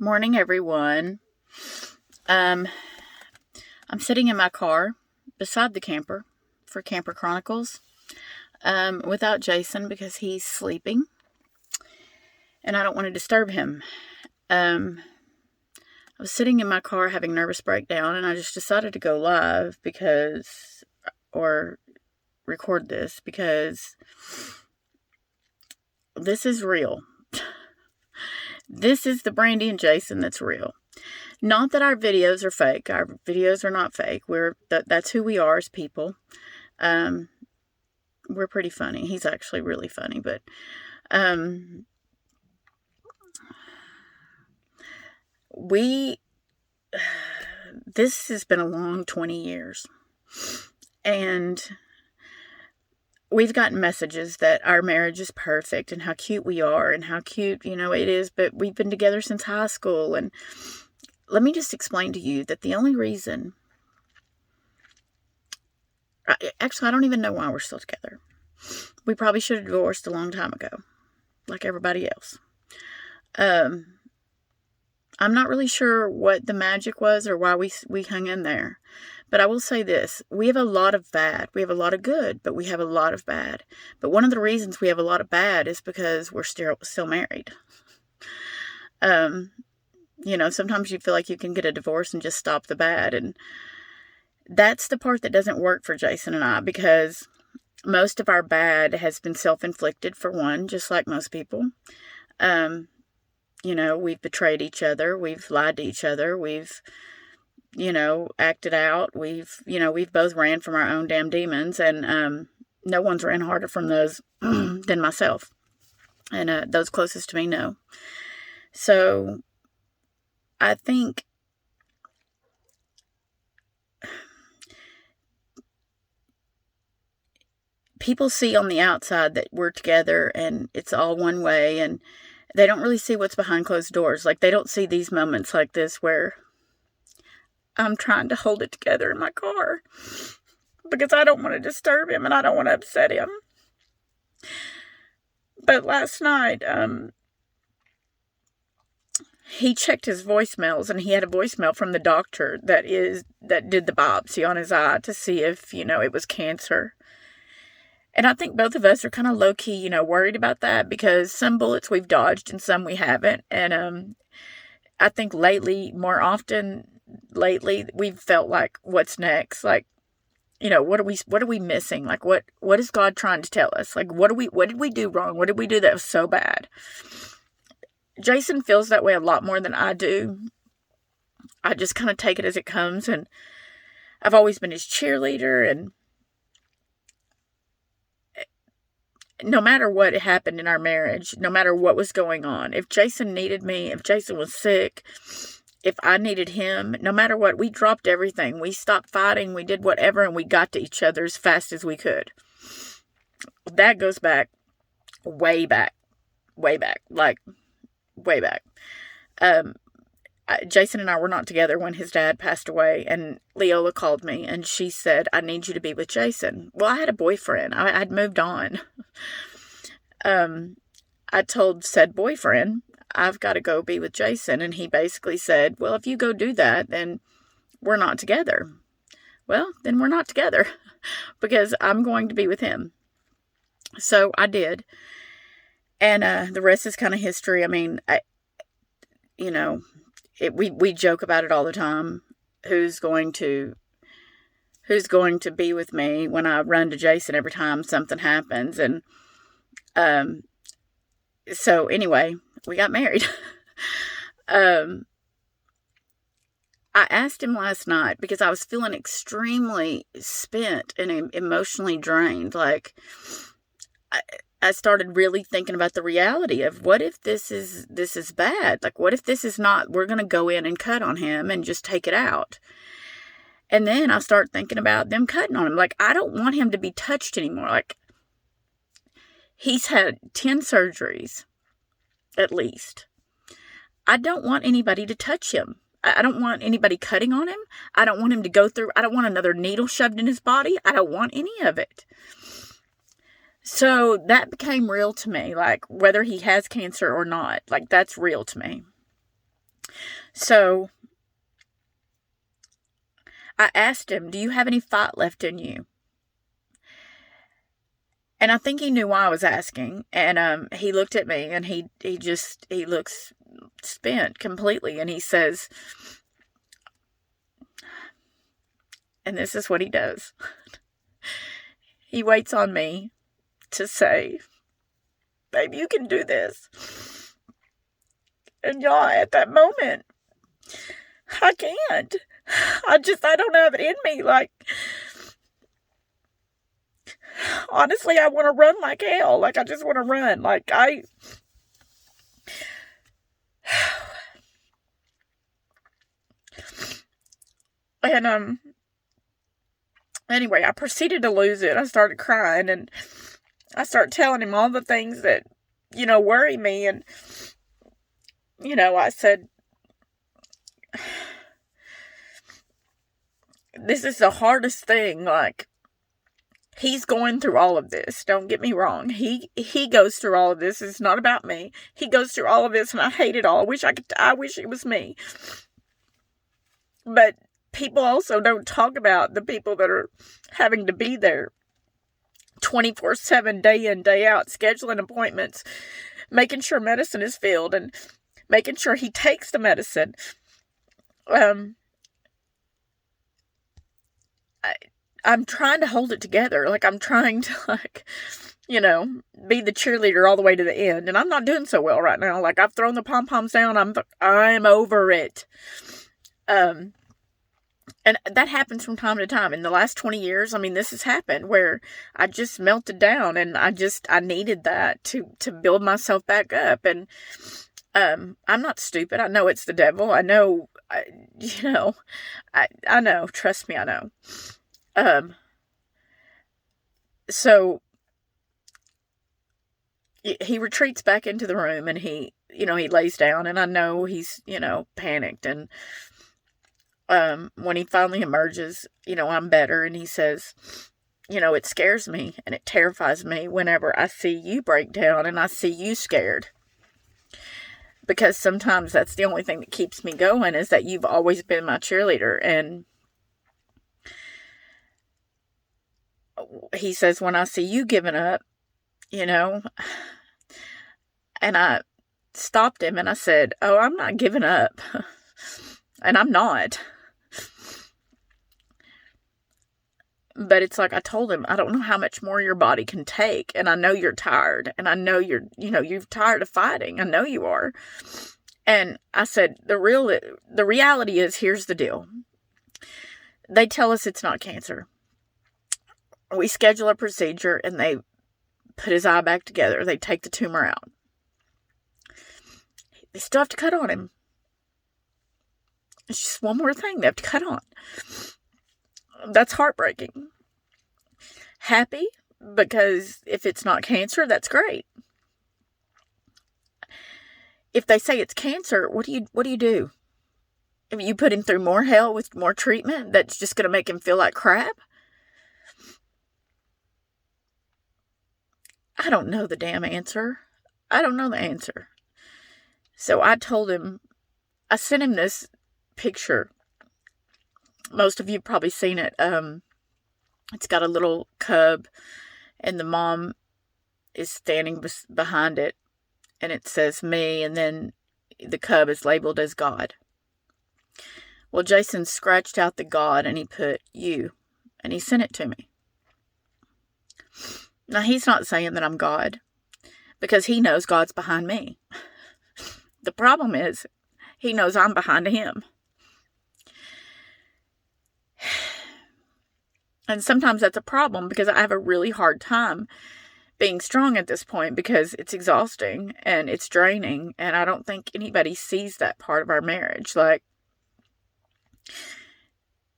Morning, everyone. Um, I'm sitting in my car beside the camper for Camper Chronicles without Jason because he's sleeping and I don't want to disturb him. I was sitting in my car having a nervous breakdown and I just decided to go live or record this because this is real. This is the Brandy and Jason that's real. Not that our videos are fake. Our videos are not fake. That's who we are as people. We're pretty funny. He's actually really funny, but this has been a long 20 years. And we've gotten messages that our marriage is perfect and how cute we are and how cute, it is, but we've been together since high school. And let me just explain to you that the only reason, actually, I don't even know why we're still together. We probably should have divorced a long time ago, like everybody else. I'm not really sure what the magic was or why we hung in there. But I will say this, we have a lot of bad. We have a lot of good, but we have a lot of bad. But one of the reasons we have a lot of bad is because we're still married. Sometimes you feel like you can get a divorce and just stop the bad. And that's the part that doesn't work for Jason and I, because most of our bad has been self-inflicted, for one, just like most people. We've betrayed each other. We've lied to each other. We've acted out. We've both ran from our own damn demons, and no one's ran harder from those than myself. And those closest to me know. So I think people see on the outside that we're together and it's all one way, and they don't really see what's behind closed doors. Like, they don't see these moments like this where I'm trying to hold it together in my car because I don't want to disturb him and I don't want to upset him. But last night, he checked his voicemails and he had a voicemail from the doctor that did the biopsy on his eye to see if, it was cancer. And I think both of us are kind of low-key, worried about that, because some bullets we've dodged and some we haven't. And I think more often lately, we've felt like, what's next? Like, what are we missing? Like, what is God trying to tell us? Like, what did we do wrong? What did we do that was so bad? Jason feels that way a lot more than I do. I just kind of take it as it comes, and I've always been his cheerleader, and no matter what happened in our marriage, no matter what was going on, if Jason needed me, if Jason was sick, if I needed him, no matter what, we dropped everything. We stopped fighting, we did whatever, and we got to each other as fast as we could. That goes back, way back, like, way back. Jason and I were not together when his dad passed away, and Leola called me, and she said, I need you to be with Jason. Well, I had a boyfriend. I'd moved on. I told said boyfriend, I've got to go be with Jason, and he basically said, well, if you go do that, then we're not together. Well, then we're not together, because I'm going to be with him. So I did, and the rest is kind of history. I mean, we joke about it all the time. Who's going to be with me when I run to Jason every time something happens? And so anyway, we got married. I asked him last night because I was feeling extremely spent and emotionally drained. Like, I started really thinking about the reality of, what if this is bad? Like, what if this is not, we're going to go in and cut on him and just take it out? And then I start thinking about them cutting on him. Like, I don't want him to be touched anymore. Like, he's had 10 surgeries, at least. I don't want anybody to touch him. I don't want anybody cutting on him. I don't want him to go through, I don't want another needle shoved in his body. I don't want any of it. So that became real to me, like, whether he has cancer or not, like, that's real to me. So I asked him, "Do you have any fight left in you?" And I think he knew why I was asking. And he looked at me, and he looks spent completely, and he says, and this is what he does. He waits on me to say, "Babe, you can do this." And y'all, at that moment, I can't. I don't have it in me. Like, honestly, I want to run like hell. Like, I just want to run. And anyway, I proceeded to lose it. I started crying, and I started telling him all the things that, worry me. And, I said, this is the hardest thing. Like, he's going through all of this. Don't get me wrong. He goes through all of this. It's not about me. He goes through all of this, and I hate it all. I wish it was me. But people also don't talk about the people that are having to be there 24/7, day in, day out, scheduling appointments, making sure medicine is filled, and making sure he takes the medicine. I'm trying to hold it together. Like, I'm trying to, be the cheerleader all the way to the end. And I'm not doing so well right now. Like, I've thrown the pom-poms down. I'm over it. And that happens from time to time. In the last 20 years, this has happened where I just melted down, and I needed that to build myself back up. And I'm not stupid. I know it's the devil. I know, I know. Trust me, I know. So he retreats back into the room, and he lays down, and I know he's, panicked. And when he finally emerges, I'm better. And he says, it scares me and it terrifies me whenever I see you break down and I see you scared. Because sometimes that's the only thing that keeps me going, is that you've always been my cheerleader. And he says, when I see you giving up, and I stopped him and I said, "Oh, I'm not giving up." And I'm not. But it's like I told him, I don't know how much more your body can take. And I know you're tired. And I know you're tired of fighting. I know you are. And I said, the reality is, here's the deal. They tell us it's not cancer. We schedule a procedure, and they put his eye back together. They take the tumor out. They still have to cut on him. It's just one more thing they have to cut on. That's heartbreaking. Happy, because if it's not cancer, that's great. If they say it's cancer, what do you do? If you put him through more hell with more treatment, that's just going to make him feel like crap? I don't know the damn answer. I don't know the answer. So I told him, I sent him this picture. Most of you have probably seen it. It's got a little cub, and the mom is standing behind it, and it says me, and then the cub is labeled as God. Well, Jason scratched out the God, and he put you, and he sent it to me. Now, he's not saying that I'm God, because he knows God's behind me. The problem is, he knows I'm behind him. And sometimes that's a problem, because I have a really hard time being strong at this point, because it's exhausting and it's draining. And I don't think anybody sees that part of our marriage. Like,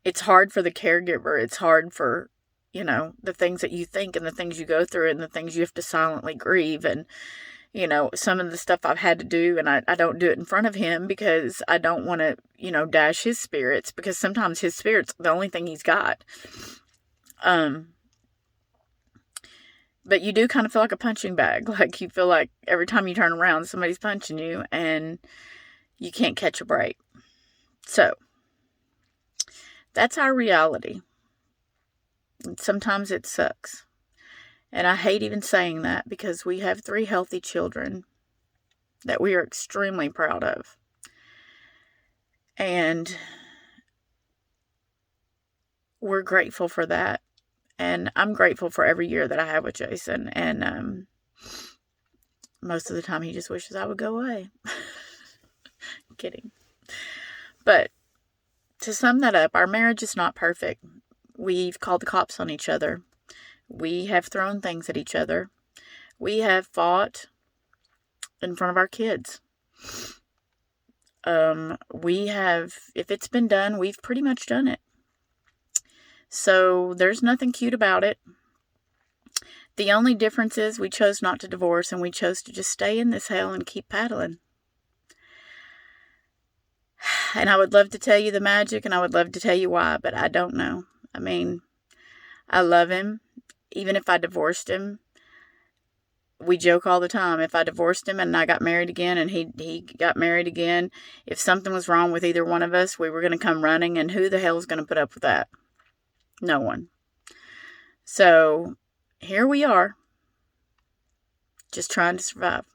it's hard for the caregiver. It's hard for, the things that you think and the things you go through and the things you have to silently grieve. And, some of the stuff I've had to do, and I don't do it in front of him, because I don't want to, dash his spirits, because sometimes his spirit's the only thing he's got. But you do kind of feel like a punching bag. Like, you feel like every time you turn around, somebody's punching you, and you can't catch a break. So, that's our reality. And sometimes it sucks. And I hate even saying that because we have 3 healthy children that we are extremely proud of. And we're grateful for that. And I'm grateful for every year that I have with Jason. And most of the time he just wishes I would go away. Kidding. But to sum that up, our marriage is not perfect. We've called the cops on each other. We have thrown things at each other. We have fought in front of our kids. We have, if it's been done, we've pretty much done it. So there's nothing cute about it. The only difference is we chose not to divorce and we chose to just stay in this hell and keep paddling. And I would love to tell you the magic and I would love to tell you why, but I don't know. I mean, I love him. Even if I divorced him, we joke all the time. If I divorced him and I got married again and he got married again, if something was wrong with either one of us, we were going to come running, and who the hell is going to put up with that? No one. So here we are, just trying to survive.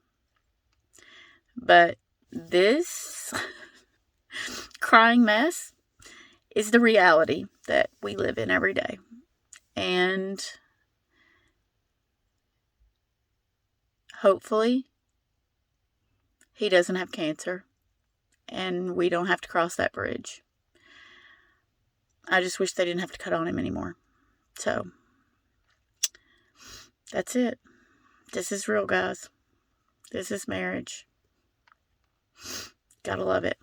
But this crying mess is the reality that we live in every day. And hopefully he doesn't have cancer and we don't have to cross that bridge. I just wish they didn't have to cut on him anymore. So that's it. This is real, guys. This is marriage. Gotta love it.